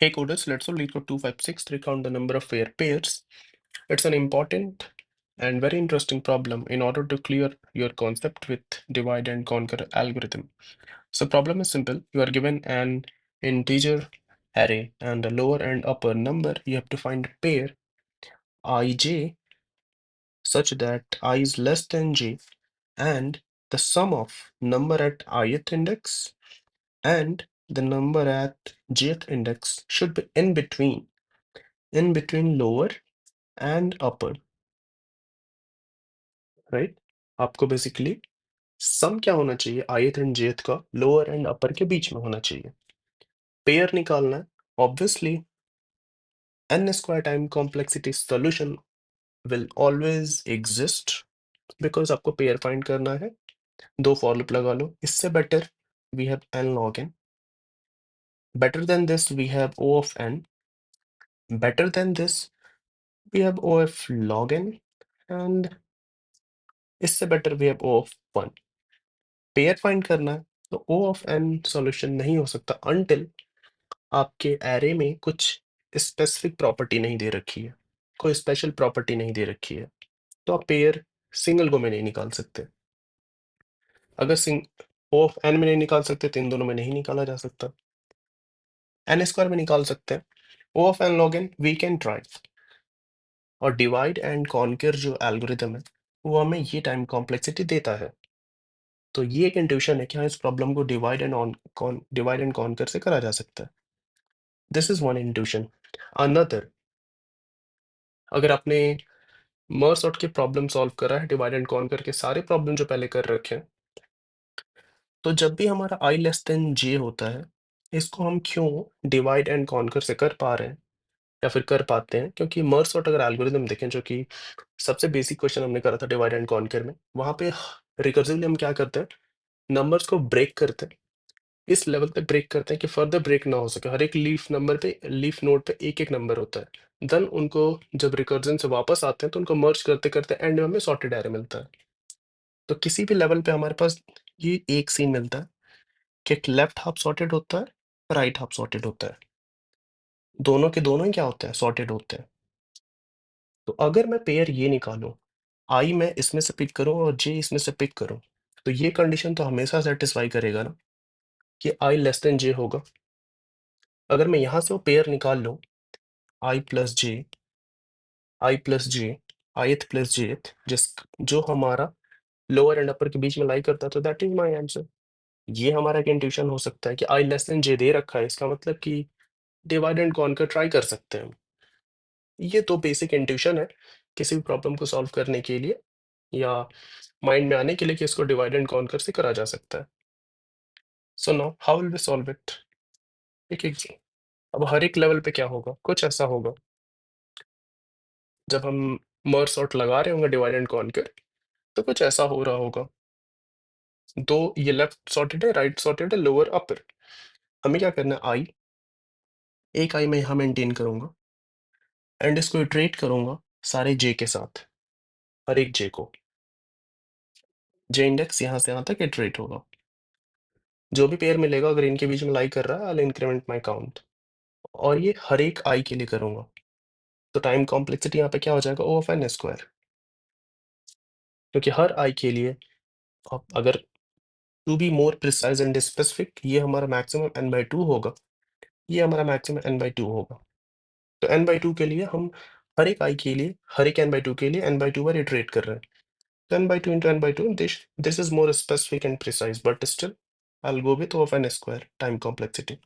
Hey coders, let's solve LeetCode 256 to recount the number of pair pairs. It's an important and very interesting problem in order to clear your concept with divide and conquer algorithm. So problem is simple. You are given an integer array and the lower and upper number. You have to find a pair ij such that I is less than j and the sum of number at ith index and the number at jth index should be in between lower and upper, right? आपको basically some क्या होना चाहिए ith and jth का lower and upper के बीच में होना चाहिए। पेयर निकालना है। Obviously n square time complexity solution will always exist because आपको पेयर फाइंड करना है। दो फॉर लूप लगा लो। इससे better we have n log n, better than this we have o of n, better than this we have o of log n and इससे better we have o of 1। Pair find करना है तो O of n solution नहीं हो सकता until आपके array में कुछ स्पेसिफिक प्रॉपर्टी नहीं दे रखी है, कोई स्पेशल प्रॉपर्टी नहीं दे रखी है, तो आप पेयर सिंगल को में नहीं निकाल सकते। अगर O of n में नहीं निकाल सकते तो इन दोनों में नहीं निकाला जा सकता। n स्क्वायर में निकाल सकते हैं। O of n log n we can try. और डिवाइड एंड कॉन्कर जो एल्गोरिदम है वो हमें ये टाइम कॉम्प्लेक्सिटी देता है। तो ये एक इंट्यूशन है कि हाँ इस प्रॉब्लम को डिवाइड एंड कॉन्कर से करा जा सकता है। This is one intuition. Another, अगर आपने मर्ज सॉर्ट के प्रॉब्लम सॉल्व करा है डिवाइड एंड कॉन्कर के सारे प्रॉब्लम जो पहले कर रखे हैं, तो जब भी हमारा i लेस देन j होता है, इसको हम क्यों डिवाइड एंड कॉन्कर से कर पा रहे हैं या फिर कर पाते हैं, क्योंकि मर्ज सॉर्ट अगर एल्गोरिदम देखें जो कि सबसे बेसिक क्वेश्चन हमने करा था डिवाइड एंड कॉन्कर में, वहां पे रिकर्सिवली हम क्या करते हैं, नंबर्स को ब्रेक करते हैं, इस लेवल तक ब्रेक करते हैं कि फर्दर ब्रेक ना हो सके। हर एक लीफ नोड पे एक एक नंबर होता है। देन उनको जब रिकर्जन से वापस आते हैं तो उनको मर्ज करते करते एंड में हमें सॉर्टेड एरे मिलता है। तो किसी भी लेवल पे हमारे पास ये एक सीन मिलता है कि एक लेफ्ट हाफ सॉर्टेड होता है, राइट हाफ सॉर्टेड होता है। दोनों के दोनों ही क्या होते हैं, सॉर्टेड होते हैं। तो अगर मैं पेयर ये निकालूं, आई मैं इसमें से पिक करूं और जे इसमें से पिक करूं, तो ये कंडीशन तो हमेशा सेटिस्फाई करेगा ना कि आई लेस देन जे होगा। अगर मैं यहां से वो पेयर निकाल लूं, आई प्लस जे, आई प्लस जे, ith प्लस jth, जिस जो हमारा लोअर एंड अपर के बीच में लाई करता है, तो दैट इज माय आंसर। ये हमारा एक इंट्यूशन हो सकता है कि आई लेस देन जे दे रखा है, इसका मतलब कि डिवाइड एंड कॉन्कर ट्राई कर सकते हैं हम। ये तो बेसिक इंट्यूशन है किसी भी प्रॉब्लम को सॉल्व करने के लिए या माइंड में आने के लिए कि इसको डिवाइड एंड कॉन्कर से करा जा सकता है। So now how will we solve it? एक एक अब हर एक लेवल पे क्या होगा, कुछ ऐसा होगा जब हम मर्ज सॉर्ट लगा रहे होंगे डिवाइड एंड कॉन्कर, तो कुछ ऐसा हो रहा होगा। दो ये लेफ्ट सॉर्टेड है, राइट सॉर्टेड है, लोअर अपर। हमें क्या करना है, आई, एक आई मैं यहाँ मेंटेन करूंगा एंड इसको इटरेट करूंगा सारे जे के साथ, हर एक जे को। जे इंडेक्स यहाँ से यहाँ तक इटरेट होगा। जो भी पेयर मिलेगा अगर इनके बीच में लाई कर रहा है, आई इंक्रीमेंट माई काउंट। और ये हर एक आई के लिए करूंगा। तो टाइम कॉम्प्लेक्सिटी यहाँ पे क्या हो जाएगा, ओ ऑफ एन स्क्वायर, क्योंकि हर आई के लिए अगर to be more precise and specific, ये हमारा मैक्सिमम एन बाई टू होगा, ये हमारा मैक्सिमम एन बाई टू होगा। तो n बाई टू के लिए हम हर एक i के लिए, हर एक n बाई टू के लिए n by two bar iterate कर रहे हैं। तो n by two into n by two, this is more specific and precise, but still I will go with O of n square time complexity.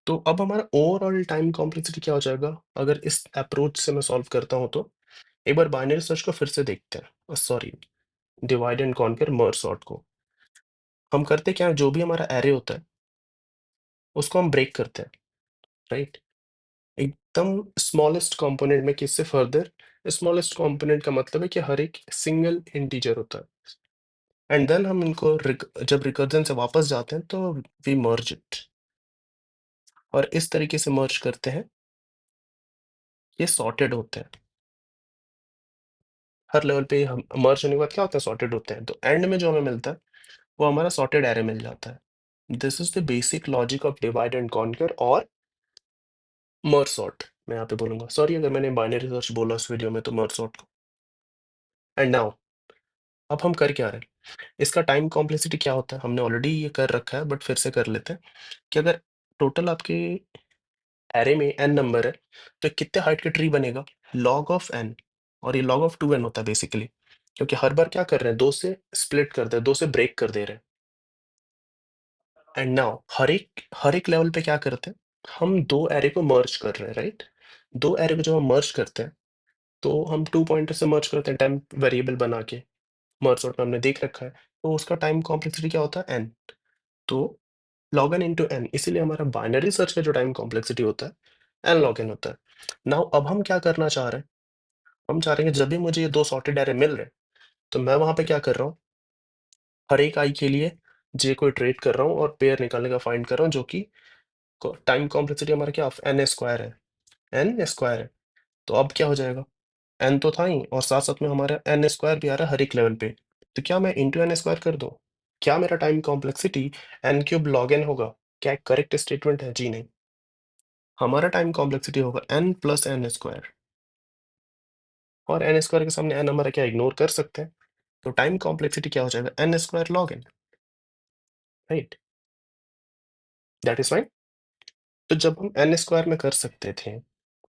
तो अब हमारा overall time complexity क्या हो जाएगा अगर इस अप्रोच से मैं सॉल्व करता हूँ तो? एक बार बाइनरी सर्च को फिर से देखते हैं, sorry, divide and conquer merge sort को। हम करते क्या है, जो भी हमारा एरे होता है उसको हम ब्रेक करते हैं, राइट? एकदम स्मॉलेस्ट कंपोनेंट में, किससे फर्दर स्मॉलेस्ट कंपोनेंट का मतलब है कि हर एक सिंगल इंटीजर होता है। एंड देन हम इनको जब रिकर्जन से वापस जाते हैं तो वी मर्ज इट, और इस तरीके से मर्ज करते हैं, ये सॉर्टेड होते हैं। हर लेवल पे हम मर्ज होने के बाद क्या होता है, सॉर्टेड होते हैं। तो एंड में जो हमें मिलता है वो हमारा सॉर्टेड एरे मिल जाता है। This is the basic logic of divide and conquer और मर्ज सॉर्ट। मैं यहाँ पे बोलूंगा, सॉरी अगर मैंने बाइनरी सर्च बोला उस वीडियो में, तो मर्ज सॉर्ट को। एंड नाउ अब हम कर क्या रहे हैं, इसका टाइम कॉम्प्लेक्सिटी क्या होता है हमने ऑलरेडी ये कर रखा है, बट फिर से कर लेते हैं कि अगर टोटल आपके एरे में n नंबर है, तो कितने हाइट के ट्री बनेगा, लॉग ऑफ n। और ये लॉग ऑफ 2n होता है बेसिकली, क्योंकि हर बार क्या कर रहे हैं, दो से स्प्लिट कर दे, दो से ब्रेक कर दे रहे हैं। एंड नाउ हर एक लेवल पे क्या करते हैं, हम दो एरे को मर्ज कर रहे हैं, राइट। दो एरे को जब हम मर्ज करते हैं, तो हम 2 पॉइंटर से मर्ज करते हैं टाइम वेरिएबल बना के, मर्ज सॉर्ट में हमने देख रखा है। तो उसका टाइम कॉम्प्लेक्सिटी क्या होता है, n। तो log n इंटू एन, इसीलिए हमारा बाइनरी सर्च का जो टाइम कॉम्प्लेक्सिटी होता है n log n होता है। नाउ अब हम क्या करना चाह रहे हैं, हम चाह रहे हैं कि जब भी मुझे ये दो सॉर्टेड एरे मिल रहे हैं, तो मैं वहां पे क्या कर रहा हूँ, हर एक आई के लिए जे को इटरेट कर रहा हूँ और पेयर निकालने का फाइंड कर रहा हूँ, जो कि टाइम कॉम्प्लेक्सिटी हमारा क्या एन स्क्वायर है, एन स्क्वायर है। तो अब क्या हो जाएगा, एन तो था ही और साथ साथ में हमारा एन स्क्वायर भी आ रहा है हर एक लेवल पे। तो क्या मैं इंटू एन स्क्वायर कर दूं, क्या मेरा time complexity N cube log N होगा। क्या एक करेक्ट स्टेटमेंट है, जी नहीं। हमारा टाइम कॉम्प्लेक्सिटी होगा एन प्लस एन स्क्वायर, और एन स्क्वायर के सामने एन हमारा क्या इग्नोर कर सकते हैं। तो टाइम कॉम्प्लेक्सिटी क्या हो जाएगा, N square log N, right, that is fine. तो जब हम एन स्क्वायर में कर सकते थे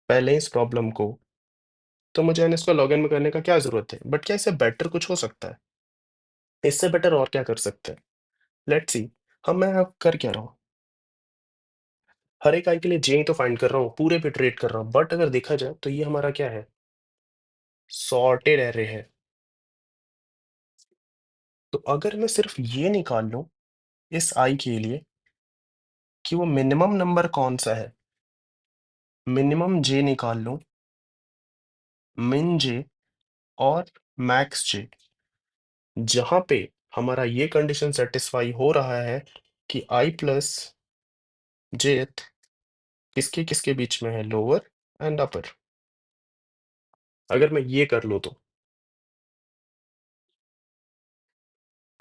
पहले इस प्रॉब्लम को, तो मुझे एन स्क्वायर लॉग एन में करने का क्या जरूरत है। बट क्या इससे बेटर कुछ हो सकता है, इससे बेटर और क्या कर सकते हैं, लेट्स सी। हम मैं अब कर क्या रहा हूँ, हर एक आई के लिए जे ही तो फाइंड कर रहा हूँ, पूरे पे ट्रेड कर रहा हूँ। बट अगर देखा जाए तो ये हमारा क्या है, सॉर्टेड एरे है। तो अगर मैं सिर्फ ये निकाल लूं इस आई के लिए कि वो मिनिमम नंबर कौन सा है, मिनिमम जे निकाल लूं, मिन जे और मैक्स जे, जहां पे हमारा ये कंडीशन सेटिस्फाई हो रहा है कि आई प्लस जेथ किसके किसके बीच में है, लोअर एंड अपर। अगर मैं ये कर लूं, तो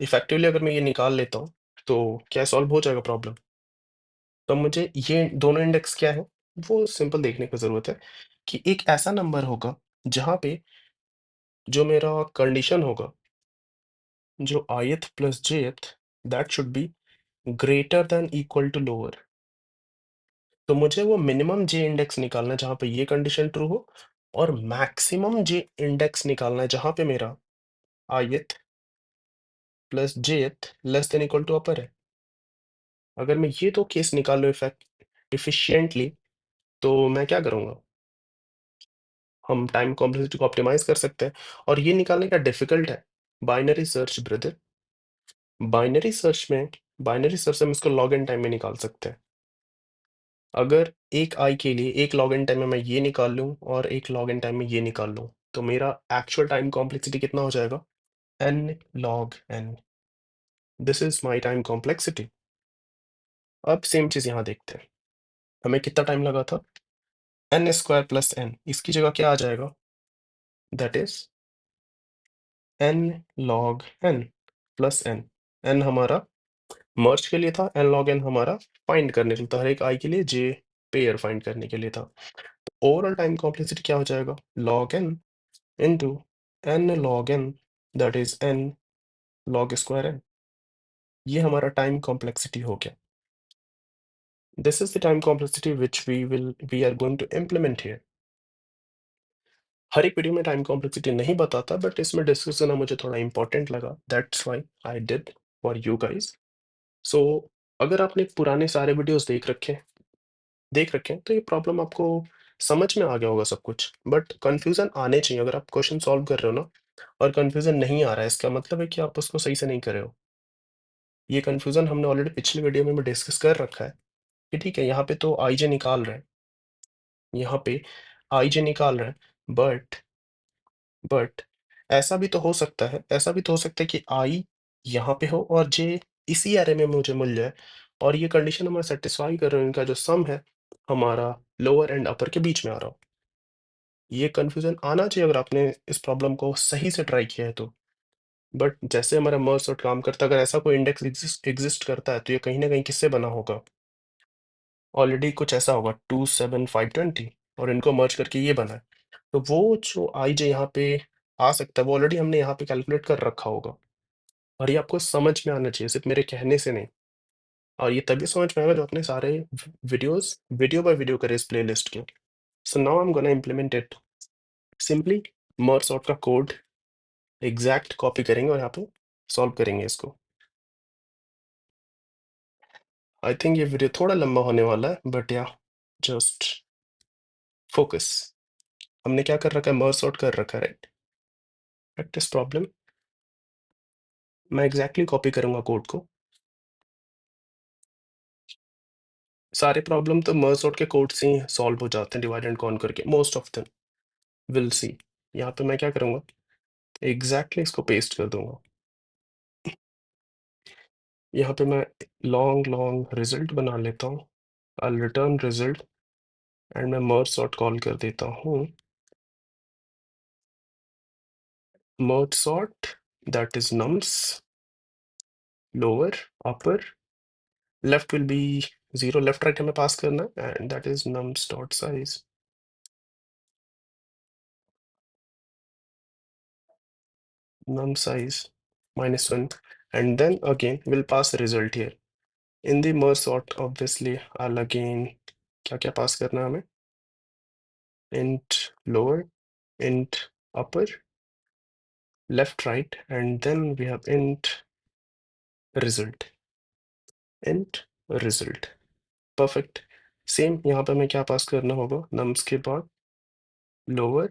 इफेक्टिवली अगर मैं ये निकाल लेता हूँ, तो क्या सॉल्व हो जाएगा प्रॉब्लम। तो मुझे ये दोनों इंडेक्स क्या है, वो सिंपल देखने की जरूरत है कि एक ऐसा नंबर होगा जहां पे जो मेरा कंडीशन होगा, जो ith plus jth, that should be greater than equal to lower. तो मुझे वो मिनिमम जे इंडेक्स निकालना है जहां पे ये कंडीशन ट्रू हो, और मैक्सिमम जे इंडेक्स निकालना है जहां पे मेरा ith plus jth less than equal to upper है। अगर मैं ये दो केस निकाल लूँ इफेक्ट इफिशिएंटली, तो मैं क्या करूंगा, हम टाइम कॉम्प्लेक्सिटी को ऑप्टिमाइज कर सकते हैं। और ये निकालने का डिफिकल्ट है, binary search brother. Binary search में बाइनरी सर्च से हम इसको लॉग एन टाइम में निकाल सकते हैं। अगर एक आई के लिए एक लॉग एन टाइम में मैं ये निकाल लूं और एक लॉग एन टाइम में ये निकाल लूं, तो मेरा एक्चुअल टाइम कॉम्प्लेक्सिटी कितना हो जाएगा, N log N. This is my time complexity. अब सेम चीज यहाँ देखते हैं, हमें कितना टाइम लगा था, एन स्क्वायर प्लस एन, इसकी जगह क्या आ जाएगा, that is N log N plus N. N हमारा मर्ज के लिए था, एन लॉग एन हमारा फाइंड करने के लिए था, हर एक आई के लिए जे पेयर फाइंड करने के लिए था। ओवरऑल टाइम कॉम्प्लेक्सिटी क्या हो जाएगा, log N into N log N, that is N log square N. ये हमारा टाइम कॉम्प्लेक्सिटी हो गया। This is the time complexity which we are going to implement here. हर एक वीडियो में टाइम कॉम्प्लेक्सिटी नहीं बताता, बट इसमें डिस्कस करना मुझे थोड़ा इंपॉर्टेंट लगा, that's why I did for you guys. So अगर आपने पुराने सारे वीडियोस देख रखे हैं, तो ये प्रॉब्लम आपको समझ में आ गया होगा सब कुछ। बट कंफ्यूजन आने चाहिए, अगर आप क्वेश्चन सॉल्व कर रहे हो ना और कंफ्यूजन नहीं आ रहा है, इसका मतलब है कि आप उसको सही से नहीं कर रहे हो। ये कंफ्यूजन हमने ऑलरेडी पिछले वीडियो में भी डिस्कस कर रखा है कि ठीक है, यहाँ पे तो आई जे निकाल रहे हैं, यहाँ पे आई जे निकाल रहे हैं, बट ऐसा भी तो हो सकता है कि आई यहाँ पे हो और जे इसी एरे में मुझे मिल जाए, और ये कंडीशन हमारा सेटिस्फाई कर रहे हो, इनका जो सम है हमारा लोअर एंड अपर के बीच में आ रहा हो। ये कंफ्यूजन आना चाहिए अगर आपने इस प्रॉब्लम को सही से ट्राई किया है तो। बट जैसे हमारा मर्ज सॉर्ट काम करता है, अगर ऐसा कोई इंडेक्स एग्जिस्ट करता है तो ये कहीं ना कहीं किससे बना होगा? ऑलरेडी कुछ ऐसा होगा 2 7 5 20, और इनको मर्ज करके ये बना है। तो वो जो आई जे यहाँ पे आ सकता है वो ऑलरेडी हमने यहाँ पे कैलकुलेट कर रखा होगा, और ये आपको समझ में आना चाहिए, सिर्फ मेरे कहने से नहीं। और ये तभी समझ में आएगा जो अपने सारे वीडियोस वीडियो बाय वीडियो करे इस प्लेलिस्ट के। So now I am gonna implement it. Simply merge sort का कोड एग्जैक्ट कॉपी करेंगे और यहाँ पे सॉल्व करेंगे इसको। आई थिंक ये वीडियो थोड़ा लंबा होने वाला है, बट या जस्ट फोकस। हमने क्या कर रखा है? मर्ज सॉर्ट कर रखा है, राइट? Practice problem. मैं एग्जैक्टली कॉपी करूंगा कोड को। सारे प्रॉब्लम तो मर्ज सॉर्ट के कोड से ही सॉल्व हो जाते हैं, डिवाइड एंड कॉन करके, most of them. Will see. यहाँ पे मैं क्या करूंगा? एग्जैक्टली इसको पेस्ट कर दूंगा। यहाँ पे मैं लॉन्ग लॉन्ग रिजल्ट बना लेता हूँ। आई रिटर्न रिजल्ट एंड मैं मर्ज सॉर्ट कॉल कर देता हूँ। Merge sort that is nums lower upper, left will be 0, left right हमें पास करना है, and that is nums dot size, num size -1, and then again we'll pass result here. In the merge sort, obviously I'll again क्या क्या पास करना है हमें? int lower, int upper, left right, and then we have int result, int result. Perfect. Same यहाँ पे हमें क्या पास करना होगा? nums के बाद lower,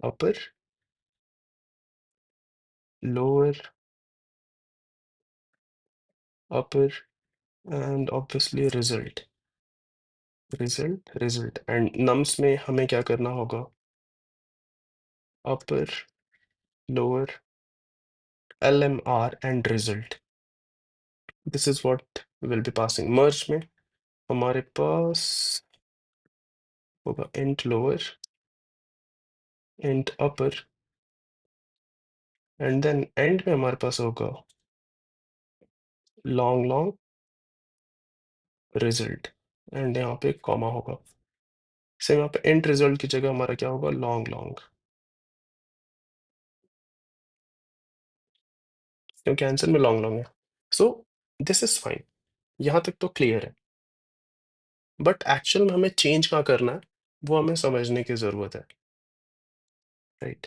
upper, lower, upper, and obviously result, result, and nums में हमें क्या करना होगा? upper, lower, LMR and result. This is what will be passing. Merge में हमारे पास होगा int lower, int upper, and then end में हमारे पास होगा long long result, and यहाँ पे कॉमा होगा। सेम यहाँ पे int result की जगह हमारा क्या होगा? long long, क्योंकि आंसर में long long है। सो दिस इज फाइन, यहाँ तक तो क्लियर है, बट एक्चुअल में हमें चेंज कहाँ करना है वो हमें समझने की जरूरत है, राइट?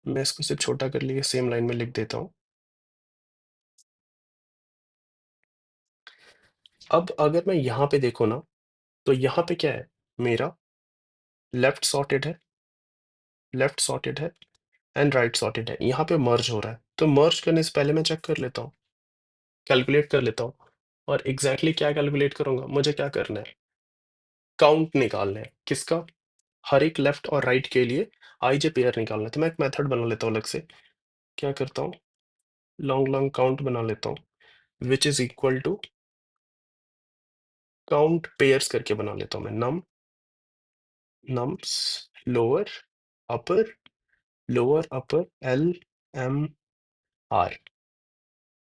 मैं इसको सिर्फ छोटा कर लिए सेम लाइन में लिख देता हूँ। अब अगर मैं यहाँ पे देखो ना, तो यहाँ पे क्या है? मेरा लेफ्ट सॉर्टेड है, लेफ्ट सॉर्टेड है, एंड राइट सॉर्टेड है। यहाँ पे मर्ज हो रहा है, तो मर्ज करने से पहले मैं चेक कर लेता हूँ, कैलकुलेट कर लेता हूँ। और एग्जैक्टली क्या कैलकुलेट करूंगा? मुझे क्या करना है? काउंट निकालना है। किसका? हर एक लेफ्ट और राइट के लिए आई जे पेयर निकालना है। तो मैं एक मेथड बना लेता हूँ अलग से। क्या करता हूँ? लॉन्ग लॉन्ग काउंट बना लेता हूँ, which is equal to count pairs करके बना लेता हूँ मैं। Nums lower upper, lower upper L M R,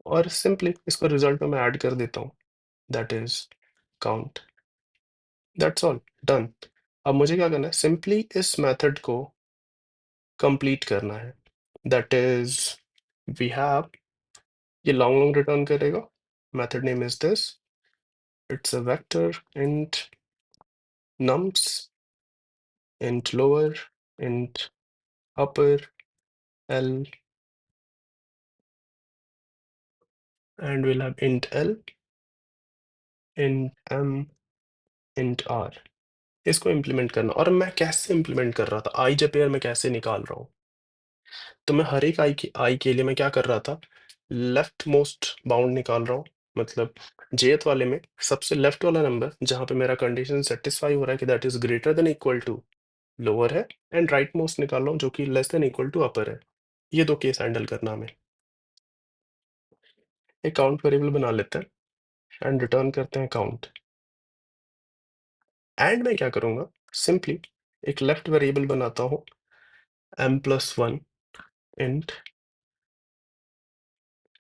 और सिंपली इसको रिजल्ट में मैं ऐड कर देता हूँ, that is count. That's all, done. अब मुझे क्या करना है? सिंपली इस मेथड को कंप्लीट करना है, दैट इज वी हैव, ये लॉन्ग लॉन्ग रिटर्न करेगा। Method name is this, it's a vector int nums, int lower, int upper l, and we'll have int l, int m, int r। इसको implement करना, और मैं कैसे implement कर रहा था? आई जे पेयर में कैसे निकाल रहा हूँ? तो मैं हर एक आई के लिए मैं क्या कर रहा था? लेफ्ट मोस्ट बाउंड निकाल रहा हूँ, मतलब jth वाले में सबसे लेफ्ट वाला नंबर जहाँ पे मेरा कंडीशन सेटिस्फाई हो रहा है कि that is greater than equal to lower है, एंड राइट मोस्ट निकाल रहा हूँ जो कि less than equal to upper है। ये दो केस हैंडल करना हमें। एक काउंट वेरिएबल बना लेते हैं एंड रिटर्न करते हैं काउंट। एंड मैं क्या करूंगा? सिंपली एक लेफ्ट वेरिएबल बनाता हूँ m+1, इंट,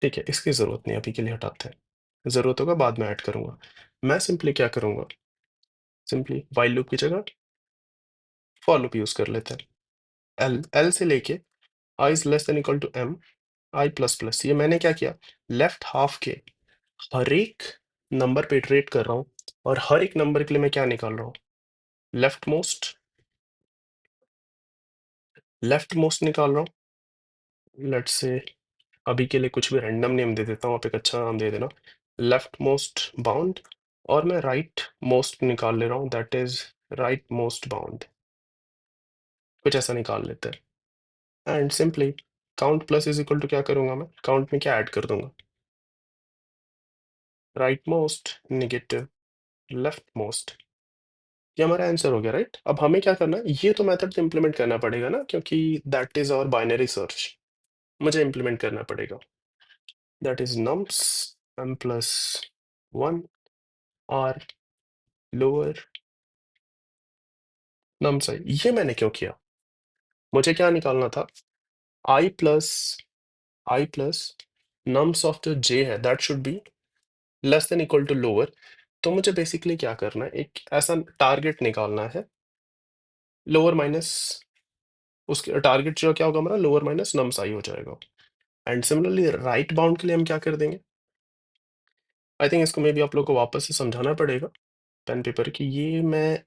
ठीक है, इसकी ज़रूरत नहीं, अभी के लिए हटाते हैं। ज़रूरत होगा बाद में ऐड करूँगा। मैं सिंपली क्या करूँगा, सिंपली व्हाइल लूप की जगह फॉर लूप यूज़ कर लेते हैं। एल से लेके i is less than equal to m, i plus plus, ये मैंने क्या किया, लेफ्ट हाफ के हर एक नंबर पे इटरेट कर रहा हूँ और हर एक नंबर के लिए मैं क्या निकाल रहा हूँ, लेफ्ट मोस्ट निकाल रहा हूँ। लेट्स से अभी के लिए कुछ भी रैंडम नेम दे देता हूँ, आप एक अच्छा नाम दे देना, लेफ्ट मोस्ट बाउंड, और मैं राइट मोस्ट निकाल ले रहा हूँ, that is right most bound, कुछ ऐसा निकाल लेते हैं। And simply count plus is equal to क्या करूंगा, मैं काउंट में क्या ऐड कर दूंगा, right most negative left most, ये हमारा आंसर हो गया, राइट। अब हमें क्या करना है, ये तो मेथड इम्प्लीमेंट करना पड़ेगा ना, क्योंकि that is our binary search, मुझे इम्प्लीमेंट करना पड़ेगा। That is nums m plus 1 r lower nums i, ये मैंने क्यों किया, मुझे क्या निकालना था, i प्लस nums ऑफ जो j है that should be less than equal to lower. तो मुझे बेसिकली क्या करना है, एक ऐसा टारगेट निकालना है, लोअर माइनस, उसके टारगेट जो क्या होगा हमारा, लोअर माइनस nums i हो जाएगा। एंड सिमिलरली राइट बाउंड के लिए हम क्या कर देंगे, आई थिंक इसको मे बी आप लोग को वापस से समझाना पड़ेगा पेन पेपर की, ये मैं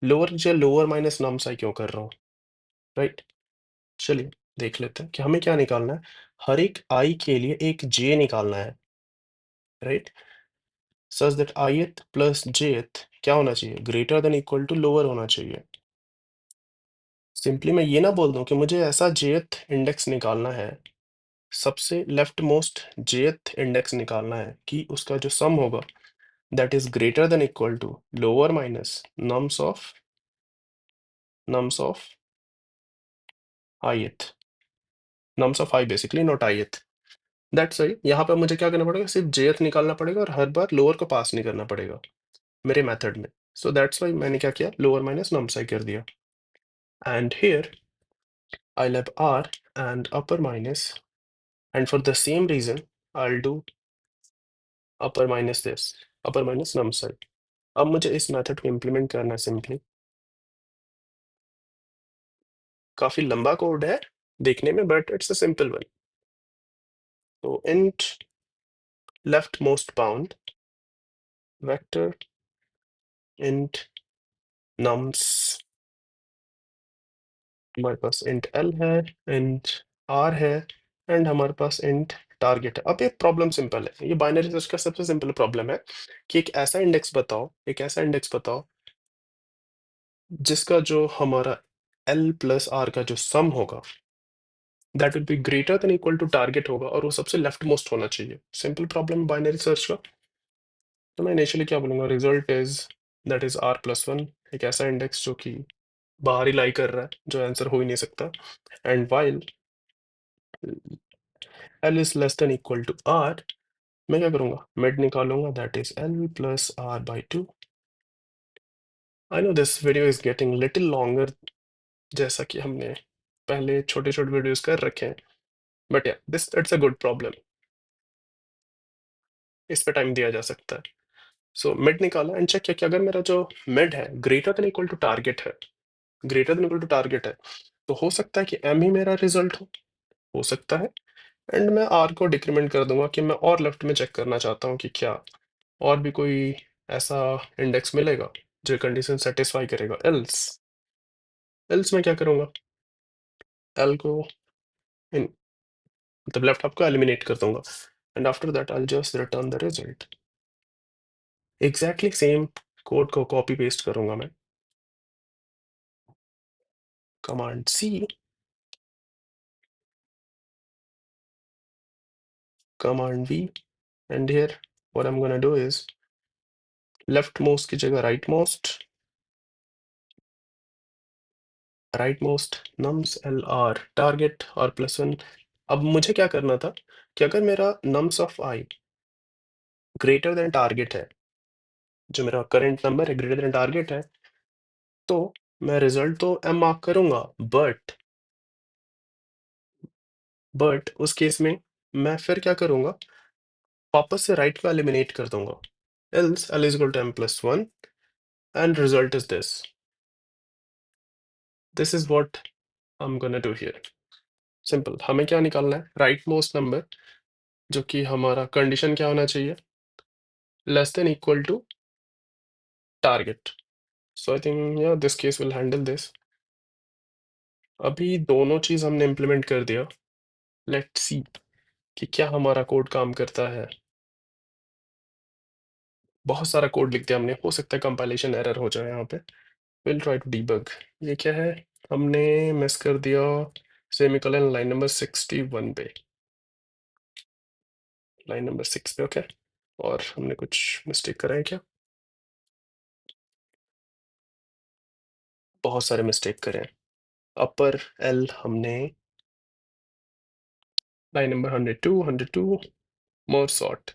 लोअर माइनस nums i क्यों कर रहा हूँ, राइट। चलिए देख लेते हैं कि हमें क्या निकालना है, हर एक i के लिए एक j निकालना है, right, such that ith plus jth क्या होना चाहिए, greater than equal to lower होना चाहिए। सिंपली मैं ये ना बोल दूं कि मुझे ऐसा jth इंडेक्स निकालना है, सबसे लेफ्ट मोस्ट jth इंडेक्स निकालना है कि उसका जो सम होगा that is greater than equal to lower minus nums of ith, nums of I basically, not ith। That's सही, यहाँ पे मुझे क्या करना पड़ेगा, सिर्फ jth निकालना पड़ेगा और हर बार लोअर को पास नहीं करना पड़ेगा मेरे मेथड में। सो दैट्स वाई मैंने क्या किया, लोअर माइनस nums i कर दिया। And here I'll have r and upper minus, and for the same reason I'll do upper minus this, upper minus nums i। अब मुझे इस मेथड को इम्प्लीमेंट करना है सिंपली, काफी लंबा कोड है देखने में but it's a simple one. तो int left most bound vector int nums, हमारे पास इंट l है, इंट r है, एंड हमारे पास इंट टारगेट है। अब ये प्रॉब्लम सिंपल है, ये बाइनरी सर्च का सबसे सिंपल प्रॉब्लम है कि एक ऐसा इंडेक्स बताओ जिसका जो हमारा l प्लस r का जो सम होगा that will be greater than equal to target होगा और वो सबसे लेफ्ट मोस्ट होना चाहिए। सिंपल प्रॉब्लम बाइनरी सर्च का। तो मैं इनिशियली क्या बोलूंगा, result is that is r plus 1, एक ऐसा इंडेक्स जो कि बाहर ही लाई कर रहा है, जो आंसर हो ही नहीं सकता। And while l is less than equal to r, मैं क्या करूंगा, मिड निकालूंगा, that is l plus r by 2। I know this video is getting little longer, जैसा कि हमने पहले छोटे छोटे वीडियोस कर रखे हैं, but yeah this it's a good problem, इस पे टाइम दिया जा सकता है। सो मिड निकाला एंड चेक किया कि अगर मेरा जो मिड है greater than equal to target है, greater than equal to target है, तो हो सकता है कि m ही मेरा रिजल्ट हो सकता है। एंड मैं r को डिक्रीमेंट कर दूंगा कि मैं और लेफ्ट में चेक करना चाहता हूँ कि क्या और भी कोई ऐसा इंडेक्स मिलेगा जो कंडीशन सेटिस्फाई करेगा। एल्स मैं क्या करूंगा, l को इन, मतलब लेफ्ट हाफ को एलिमिनेट कर दूंगा and after that I just return the result. Exactly same code को कॉपी पेस्ट करूंगा मैं, command C, command V, and here what I am gonna do is left most की जगह right most nums lr target और plus 1। अब मुझे क्या करना था कि अगर मेरा nums of i greater than target है, जो मेरा करंट नंबर है ग्रेटर देन टारगेट है, तो मैं रिजल्ट तो m मार्क करूंगा, बट बट उस केस में मैं फिर क्या करूँगा, वापस से राइट को एलिमिनेट कर दूँगा। Else L is equal to m+1 and result is this. This is what I'm gonna do here. Simple, हमें क्या निकालना है? राइट मोस्ट नंबर, जो कि हमारा कंडीशन क्या होना चाहिए? Less than equal to target. So I think yeah this case will handle this. अभी दोनों चीज़ हमने इम्प्लीमेंट कर दिया। लेट्स सी कि क्या हमारा कोड काम करता है। बहुत सारा कोड लिख दिया हमने, हो सकता है कंपाइलेशन एरर हो जाए यहाँ पे। Will try to debug. ये क्या है? हमने मिस कर दिया सेमीकोलन लाइन नंबर 61 पे, लाइन नंबर 6 पे। ओके, और हमने कुछ मिस्टेक करा है क्या? बहुत सारे मिस्टेक करे हैं। अपर एल हमने लाइन नंबर 102 मोर सॉर्ट,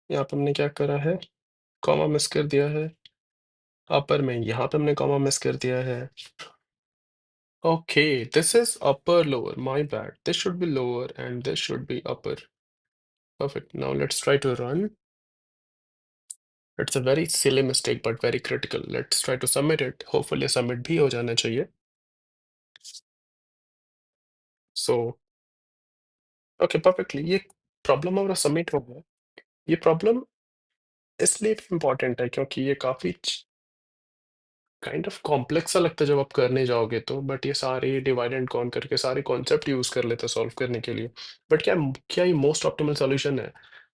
यहाँ पे हमने क्या करा है? कॉमा मिस कर दिया है। अपर में यहाँ पे हमने कॉमा मिस कर दिया है। Okay, this is upper lower. My bad. This should be lower and this should be upper. Perfect. Now let's try to run. It's a very silly mistake but very critical. Let's try to submit it. Hopefully submit भी हो जाना चाहिए. So, okay, perfectly. ये problem हमारा submit हो गया। ये problem इसलिए भी इम्पोर्टेंट है क्योंकि ये काफ़ी काइंड ऑफ कॉम्प्लेक्स सा लगता है जब आप करने जाओगे तो, बट ये सारे डिवाइड एंड कॉन करके सारे कॉन्सेप्ट यूज कर लेते हैं सॉल्व करने के लिए। बट क्या ये मोस्ट ऑप्टिमल सॉल्यूशन है?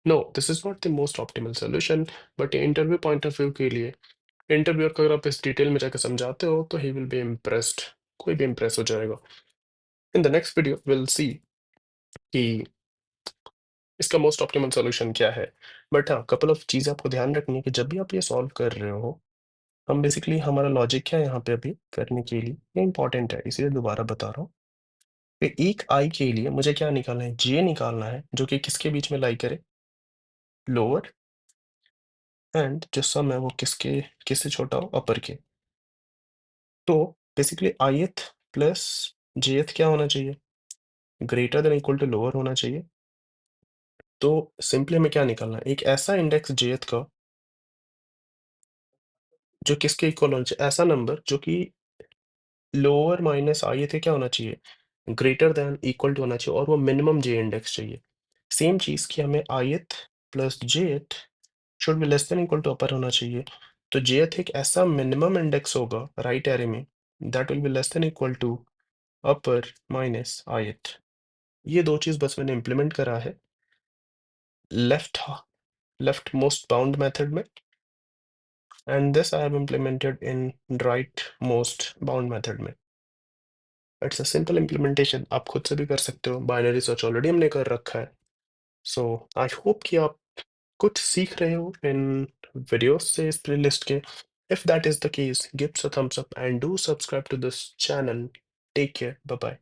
No, this is not the most optimal solution. But ये इंटरव्यू पॉइंट ऑफ व्यू के लिए, इंटरव्यूअर को अगर आप इस डिटेल में जाकर समझाते हो तो ही विल बी इम्प्रेस्ड। कोई भी इम्प्रेस हो जाएगा। In the next video will see कि इसका मोस्ट ऑप्टिमल सॉल्यूशन क्या है। बट हाँ, कपल ऑफ चीज़ आपको ध्यान रखनी है कि जब भी आप ये सॉल्व कर रहे हो, हम बेसिकली हमारा लॉजिक क्या है यहाँ पे अभी करने के लिए, ये इंपॉर्टेंट है इसलिए दोबारा बता रहा हूँ कि एक आई के लिए मुझे क्या निकालना है? जे निकालना है, जो कि किसके बीच में लाई करे? लोअर, एंड जो सम है वो किससे छोटा हो? अपर के। तो बेसिकली आईएथ प्लस जेथ क्या होना चाहिए? Greater than equal to lower होना चाहिए। तो सिंपली हमें क्या निकालना है? एक ऐसा इंडेक्स जेथ का जो किसके इक्वल होना चाहिए? ऐसा नंबर जो कि लोअर माइनस आईएथ क्या होना चाहिए? ग्रेटर देन इक्वल टू होना चाहिए, और वो मिनिमम जे इंडेक्स चाहिए। सेम चीज़ कि हमें ith plus jth should be less than equal to upper होना चाहिए। तो jth एक ऐसा मिनिमम इंडेक्स होगा राइट एरे में that will be less than equal to upper minus ith। ये दो चीज़ बस मैंने इम्प्लीमेंट करा है left left most bound method में, and this I have implemented in right most bound method में। इट्स अ सिंपल इम्प्लीमेंटेशन, आप खुद से भी कर सकते हो। बाइनरी सर्च ऑलरेडी हमने कर रखा है। सो आई होप कि आप कुछ सीख रहे हो इन वीडियोस से इस प्लेलिस्ट के। If that is the case, give us a thumbs up and do subscribe to this channel. Take care. Bye bye.